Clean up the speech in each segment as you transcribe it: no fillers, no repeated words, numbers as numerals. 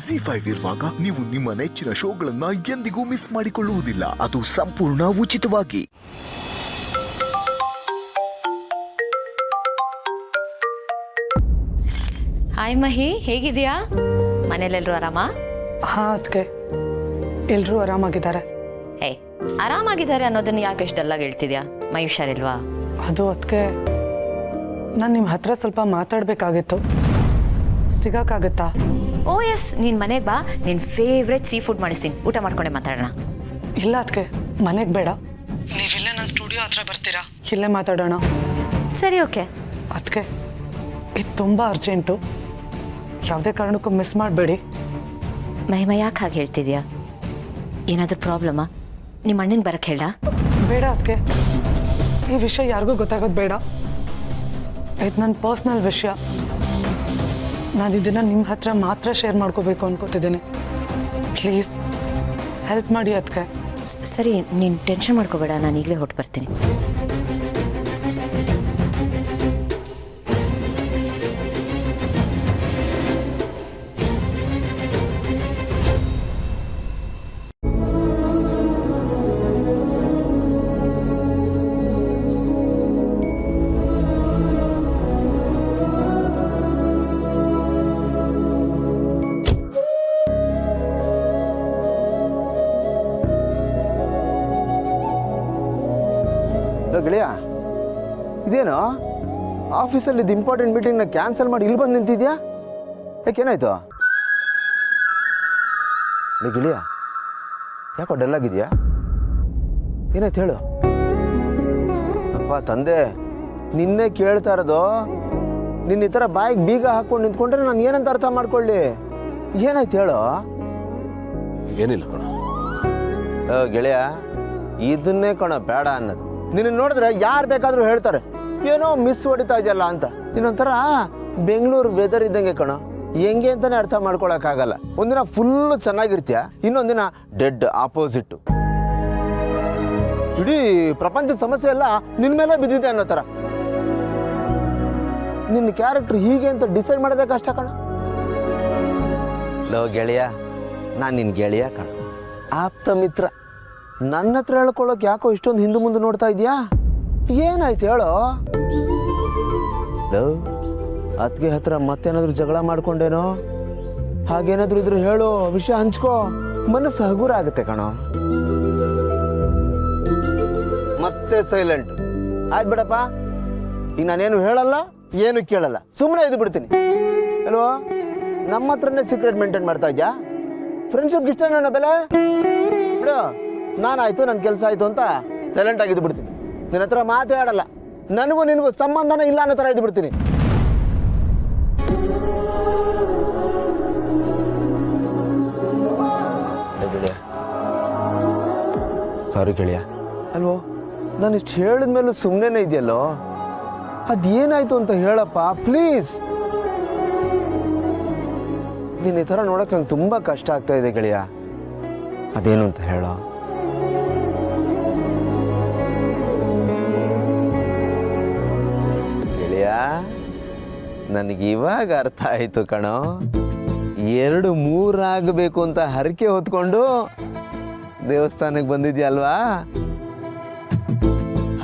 ZEE5 ಇರುವಾಗ ನೀವು ನಿಮ್ಮ ನೆಚ್ಚಿನ ಶೋಗಳನ್ನ ಎಂದಿಗೂ ಮಿಸ್ ಮಾಡಿಕೊಳ್ಳುವುದಿಲ್ಲ. ಅದು ಸಂಪೂರ್ಣ ಉಚಿತವಾಗಿ. ಹಾಯ್ ಮಹಿ, ಹೇಗಿದೆಯಾ? ಮನೇಲೆಲ್ಲರೂ ಆರಾಮ? ಹಾ ಅದಕ್ಕೆ ಎಲ್ಲರೂ ಆರಾಮಾಗಿದ್ದಾರೆ. ಏ, ಆರಾಮಾಗಿದ್ದಾರೆ ಅನ್ನೋದನ್ನ ಯಾಕೆ ಇಷ್ಟೆಲ್ಲ ಹೇಳ್ತಿದ್ಯಾ? ಮೈ ಹುಷಾರಿಲ್ವಾ? ಅದು ಅದಕ್ಕೆ ನಾನು ನಿಮ್ಮ ಹತ್ರ ಸ್ವಲ್ಪ ಮಾತಾಡಬೇಕಾಗಿತ್ತು. ಸಿಗೋಕ್ಕಾಗತ್ತಾ? ಓ ಎಸ್, ನೀನು ಮನೆಗೆ ಬಾ, ನಿನ್ನ ಫೇವ್ರೆಟ್ ಸೀ ಫುಡ್ ಮಾಡಿಸ್ತೀನಿ, ಊಟ ಮಾಡ್ಕೊಂಡೆ ಮಾತಾಡೋಣ. ಇಲ್ಲ ಅದಕ್ಕೆ ಮನೆಗೆ ಬೇಡ, ನೀವಿಲ್ಲೇ ನನ್ನ ಸ್ಟುಡಿಯೋ ಹತ್ರ ಬರ್ತೀರಾ, ಇಲ್ಲೇ ಮಾತಾಡೋಣ. ಸರಿ, ಓಕೆ. ಅದಕ್ಕೆ ಇದು ತುಂಬ ಅರ್ಜೆಂಟು, ಯಾವುದೇ ಕಾರಣಕ್ಕೂ ಮಿಸ್ ಮಾಡಬೇಡಿ. ಮಹಿಮಾ, ಯಾಕೆ ಹಾಗೆ ಹೇಳ್ತಿದ್ಯಾ? ಏನಾದರೂ ಪ್ರಾಬ್ಲಮಾ? ನಿಮ್ಮ ಅಣ್ಣನ ಬರಕ್ಕೆ ಹೇಳ? ಬೇಡ ಅದಕ್ಕೆ, ಈ ವಿಷಯ ಯಾರಿಗೂ ಗೊತ್ತಾಗೋದು ಬೇಡ. ಇದು ನನ್ನ ಪರ್ಸ್ನಲ್ ವಿಷಯ. ನಾನು ಇದನ್ನು ನಿಮ್ಮ ಹತ್ರ ಮಾತ್ರ ಶೇರ್ ಮಾಡ್ಕೋಬೇಕು ಅನ್ಕೋತಿದ್ದೀನಿ. ಪ್ಲೀಸ್ ಹೆಲ್ಪ್ ಮಾಡಿ ಅದಕ್ಕೆ. ಸರಿ, ನೀನು ಟೆನ್ಷನ್ ಮಾಡ್ಕೋಬೇಡ, ನಾನು ಈಗಲೇ ಹೊಟ್ಟು ಬರ್ತೀನಿ. ಗೆಳೆಯ, ಇದೇನು ಆಫೀಸಲ್ಲಿ ಇದು ಇಂಪಾರ್ಟೆಂಟ್ ಮೀಟಿಂಗ್ನ ಕ್ಯಾನ್ಸಲ್ ಮಾಡಿ ಇಲ್ಲಿ ಬಂದು ನಿಂತಿದ್ಯಾ? ಯಾಕೇನಾಯ್ತು? ಗೆಳೆಯ, ಯಾಕೋ ಡಲ್ ಆಗಿದ್ಯಾ? ಏನಾಯ್ತು ಹೇಳು. ಅಪ್ಪ ತಂದೆ, ನಿನ್ನೆ ಕೇಳ್ತಾ ಇರೋದು. ನಿನ್ನ ಈ ಥರ ಬಾಯಿಗೆ ಬೀಗ ಹಾಕ್ಕೊಂಡು ನಿಂತ್ಕೊಂಡ್ರೆ ನಾನು ಏನಂತ ಅರ್ಥ ಮಾಡ್ಕೊಳ್ಳಿ? ಏನಾಯ್ತು ಹೇಳು. ಏನಿಲ್ಲ ಕಣ. ಗೆಳೆಯ, ಇದನ್ನೇ ಕಣ ಬೇಡ ಅನ್ನೋದು. ನಿನ್ನ ನೋಡಿದ್ರೆ ಯಾರು ಬೇಕಾದರೂ ಹೇಳ್ತಾರೆ ಏನೋ ಮಿಸ್ ಹೊಡಿತಾ ಇದೆಯಲ್ಲ ಅಂತ. ಇನ್ನೊಂಥರ ಬೆಂಗಳೂರು ವೆದರ್ ಇದ್ದಂಗೆ ಕಣ, ಹೆಂಗೆ ಅಂತಾನೆ ಅರ್ಥ ಮಾಡ್ಕೊಳಕ್ಕಾಗಲ್ಲ. ಒಂದಿನ ಫುಲ್ ಚೆನ್ನಾಗಿರ್ತೀಯ, ಇನ್ನೊಂದಿನ ಡೆಡ್ ಆಪೋಸಿಟ್. ಇಡೀ ಪ್ರಪಂಚದ ಸಮಸ್ಯೆ ಎಲ್ಲ ನಿನ್ನ ಮೇಲೆ ಬಿದ್ದಿದೆ ಅನ್ನೋ ಥರ. ನಿನ್ನ ಕ್ಯಾರೆಕ್ಟರ್ ಹೀಗೆ ಅಂತ ಡಿಸೈಡ್ ಮಾಡೋದೇ ಕಷ್ಟ ಕಣ. ಲೋ ಗೆಳೆಯ, ನಾನು ನಿನ್ನ ಗೆಳೆಯ ಕಣ, ಆಪ್ತ ಮಿತ್ರ. ನನ್ನ ಹತ್ರ ಹೇಳ್ಕೊಳ್ಳೋಕೆ ಯಾಕೋ ಇಷ್ಟೊಂದು ಹಿಂದೆ ಮುಂದೆ ನೋಡ್ತಾ ಇದೆಯಾ? ಏನಾಯ್ತು ಹೇಳೋ. ಅತ್ತಿಗೆ ಹತ್ರ ಮತ್ತೇನಾದ್ರೂ ಜಗಳ ಮಾಡ್ಕೊಂಡೇನೋ? ಹಾಗೇನಾದ್ರೂ ಇದ್ರು ಹೇಳು, ವಿಷಯ ಹಂಚ್ಕೋ, ಮನಸ್ಸು ಹಗುರ ಆಗುತ್ತೆ ಕಣೋ. ಮತ್ತೆ ಸೈಲೆಂಟ್ ಆಯ್ತು ಬಿಡಪ್ಪ. ಈಗ ನಾನೇನು ಹೇಳಲ್ಲ, ಏನು ಕೇಳಲ್ಲ, ಸುಮ್ಮನೆ ಇದು ಬಿಡ್ತೀನಿ ಅಲ್ವಾ? ನಮ್ಮ ಹತ್ರನೇ ಸೀಕ್ರೆಟ್ ಮೇಂಟೈನ್ ಮಾಡ್ತಾ ಇದ್ಯಾ? ಫ್ರೆಂಡ್ಶಿಪ್ಗೆ ಇಷ್ಟ ನನ್ನ ಬೆಲೆ ಬಿಡು. ನಾನಾಯ್ತು, ನನ್ನ ಕೆಲಸ ಆಯ್ತು ಅಂತ ಸೈಲೆಂಟ್ ಆಗಿದ್ದು ಬಿಡ್ತೀನಿ. ನಿನ್ನ ಹತ್ರ ಮಾತೇ ಆಡಲ್ಲ, ನನಗೂ ನಿನಗೂ ಸಂಬಂಧನೇ ಇಲ್ಲ ಅನ್ನೋ ಥರ ಇದ್ದು ಬಿಡ್ತೀನಿ. ಸಾರಿ ಗೆಳೆಯ. ಅಲ್ವೋ, ನಾನು ಇಷ್ಟು ಹೇಳಿದ್ಮೇಲೂ ಸುಮ್ಮನೆ ಇದೆಯಲ್ಲೋ, ಅದೇನಾಯ್ತು ಅಂತ ಹೇಳಪ್ಪ ಪ್ಲೀಸ್. ನೀನು ಈ ಥರ ನೋಡೋಕೆ ನಂಗೆ ತುಂಬ ಕಷ್ಟ ಆಗ್ತಾ ಇದೆ ಗೆಳೆಯ. ಅದೇನು ಅಂತ ಹೇಳೋ. ನನಗೆ ಇವಾಗ ಅರ್ಥ ಆಯ್ತು ಕಣೋ. 2-3 ಆಗಬೇಕು ಅಂತ ಹರಕೆ ಹೊತ್ಕೊಂಡು ದೇವಸ್ಥಾನಕ್ಕೆ ಬಂದಿದ್ಯಲ್ವಾ?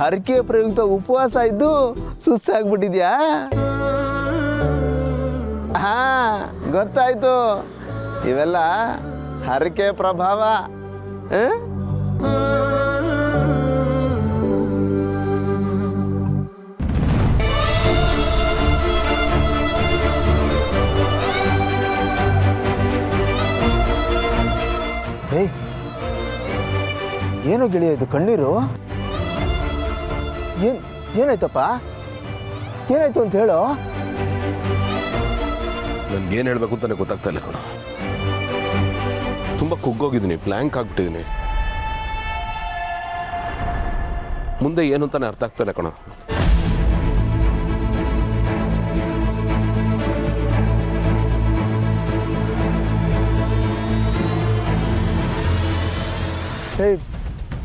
ಹರಕೆ ಪ್ರಯುಕ್ತ ಉಪವಾಸ ಇದ್ದು ಸುಸ್ತಾಗ್ಬಿಟ್ಟಿದ್ಯಾ? ಹಾ, ಗೊತ್ತಾಯ್ತು. ಇವೆಲ್ಲ ಹರಕೆ ಪ್ರಭಾವ. ಏನೋ ಗೆಳೆಯ ಇದು ಕಣ್ಣೀರು? ಏನಾಯ್ತಪ್ಪ? ಏನಾಯ್ತು ಅಂತ ಹೇಳೋ. ನನ್ಗೇನು ಹೇಳ್ಬೇಕು ಅಂತಾನೆ ಗೊತ್ತಾಗ್ತಾ ಇಲ್ಲ ಕಣ. ತುಂಬಾ ಕುಗ್ಗೋಗಿದ್ದೀನಿ, ಬ್ಲ್ಯಾಂಕ್ ಆಗ್ಬಿಟ್ಟಿದ್ದೀನಿ. ಮುಂದೆ ಏನು ಅಂತಾನೆ ಅರ್ಥ ಆಗ್ತಾ ಇಲ್ಲ ಕಣ.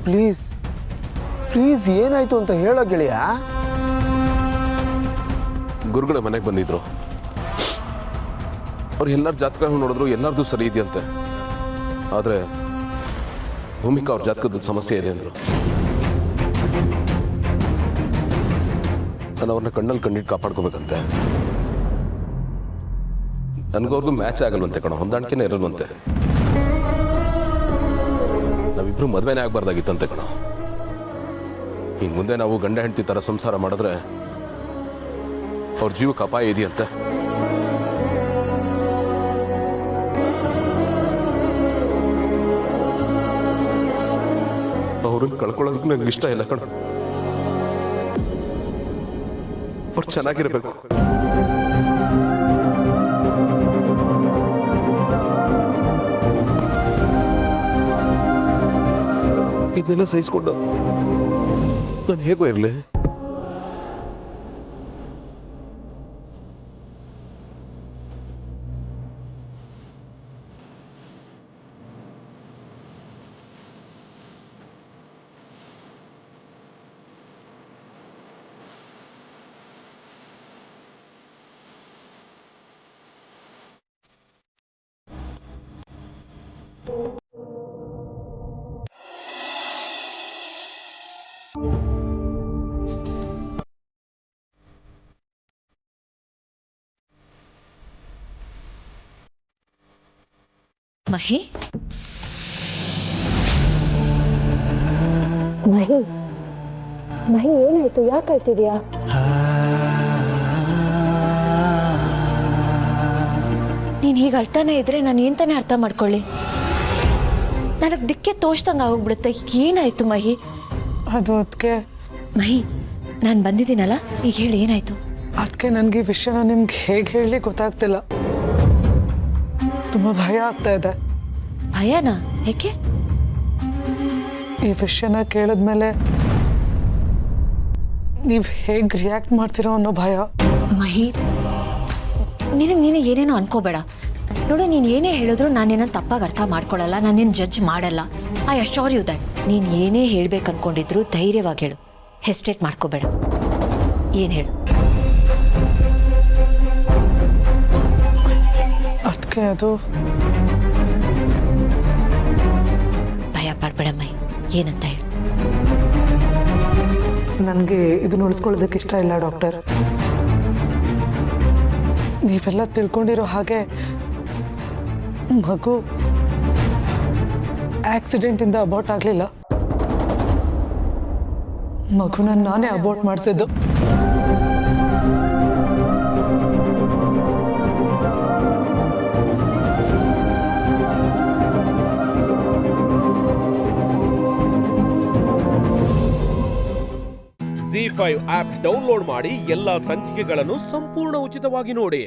ಪ್ಲೀಸ್ ಪ್ಲೀಸ್ ಏನಾಯ್ತು ಅಂತ ಹೇಳೋ ಗೆಳೆಯ. ಗುರುಗಳ ಮನೆಗೆ ಬಂದಿದ್ರು. ಅವ್ರು ಎಲ್ಲರ ಜಾತಕ ನೋಡಿದ್ರು ಎಲ್ಲರದು ಸರಿ ಇದೆಯಂತೆ. ಆದರೆ ಭೂಮಿಕಾ ಅವ್ರ ಜಾತಕದ ಸಮಸ್ಯೆ ಇದೆ ಅಂದರು. ನಾನು ಅವ್ರನ್ನ ಕಣ್ಣಲ್ಲಿ ಕಣ್ಣಿಟ್ಟು ಕಾಪಾಡ್ಕೋಬೇಕಂತೆ. ನನಗವ್ರಿಗೂ ಮ್ಯಾಚ್ ಆಗಲ್ವಂತೆ ಕಣೋ, ಹೊಂದಾಣಿಕೆನೇ ಇರಲ್ವಂತೆ. ನಾವಿಬ್ರು ಮದುವೆನೇ ಆಗಬಾರ್ದಾಗಿತ್ತಂತೆ ಕಣೋ. ಇನ್ನು ಮುಂದೆ ನಾವು ಗಂಡ ಹೆಂಡತಿ ಥರ ಸಂಸಾರ ಮಾಡಿದ್ರೆ ಅವ್ರ ಜೀವಕ್ಕೆ ಅಪಾಯ ಇದೆಯಂತೆ. ಅವ್ರನ್ನ ಕಳ್ಕೊಳ್ಳೋದಕ್ಕೆ ನನಗೆ ಇಷ್ಟ ಇಲ್ಲ ಕಣ. ಅವ್ರು ಚೆನ್ನಾಗಿರ್ಬೇಕು. ಇದನ್ನೆಲ್ಲ ಸಹಿಸ್ಕೊಂಡು ನಾನು ಹೇಗೋ ಇರಲಿ. ಮಹಿ ಮಹಿ ಮಹಿ ಏನಾಯ್ತು? ಯಾಕೆ ಅಳ್ತಿದ್ಯಾ? ನೀನ್ ಹೀಗೆ ಅಳ್ತಾನೆ ಇದ್ರೆ ನಾನು ಏನ್ ತಾನೇ ಅರ್ಥ ಮಾಡ್ಕೊಳ್ಳಿ? ನನಗೆ ದಿಕ್ಕೆ ತೋಚ್ದಂಗೆ ಆಗೋಗ್ಬಿಡುತ್ತೆ. ಏನಾಯ್ತು ಮಹಿ? ಅದು ಅದಕ್ಕೆ ಮಹಿ, ನಾನು ಬಂದಿದ್ದೀನಲ್ಲ, ಈಗ ಹೇಳಿ ಏನಾಯ್ತು? ಅದಕ್ಕೆ ನನಗೆ ಈ ವಿಷಯನ ನಿಮ್ಗೆ ಹೇಗೆ ಹೇಳಿ ಗೊತ್ತಾಗ್ತಿಲ್ಲ. ತುಂಬ ಭಯ ಆಗ್ತಾ ಇದೆ. ಭಯನಾ? ಯಾಕೆ? ಈ ವಿಷಯನ ಕೇಳಿದ್ಮೇಲೆ ನೀವು ಹೇಗೆ ರಿಯಾಕ್ಟ್ ಮಾಡ್ತೀರೋ ಅನ್ನೋ ಭಯ. ಮಹಿ, ನೀನು ಏನೇನೋ ಅನ್ಕೋಬೇಡ. ನೋಡು, ನೀನು ಏನೇ ಹೇಳಿದ್ರು ನಾನೇನೋ ತಪ್ಪಾಗಿ ಅರ್ಥ ಮಾಡ್ಕೊಳ್ಳಲ್ಲ, ನಾನೇನು ಜಡ್ಜ್ ಮಾಡಲ್ಲ. I assure you that. ನೀನು ಏನೇ ಹೇಳ್ಬೇಕು ಅನ್ಕೊಂಡಿದ್ರು ಧೈರ್ಯವಾಗಿ ಹೇಳು, ಹೆಸ್ಟೇಟ್ ಮಾಡ್ಕೋಬೇಡ. ಏನು ಹೇಳು? ಅದಕ್ಕೆ ಅದು ಭಯ ಪಡ್ಬೇಡ ಮೈ, ಏನಂತ ಹೇಳು. ನನಗೆ ಇದನ್ನ ಉಳಿಸ್ಕೊಳ್ಳೋದಕ್ಕೆ ಇಷ್ಟ ಇಲ್ಲ ಡಾಕ್ಟರ್. ನೀವೆಲ್ಲ ತಿಳ್ಕೊಂಡಿರೋ ಹಾಗೆ ಮಗು ಆಕ್ಸಿಡೆಂಟಿಂದ ಅಬಾರ್ಟ್ ಆಗಲಿಲ್ಲ. ಮಗುನ ನಾನೇ ಅಬಾರ್ಟ್ ಮಾಡಿಸಿದ್ದು. ZEE5 ಆಪ್ ಡೌನ್ಲೋಡ್ ಮಾಡಿ ಎಲ್ಲಾ ಸಂಚಿಕೆಗಳನ್ನು ಸಂಪೂರ್ಣ ಉಚಿತವಾಗಿ ನೋಡಿ.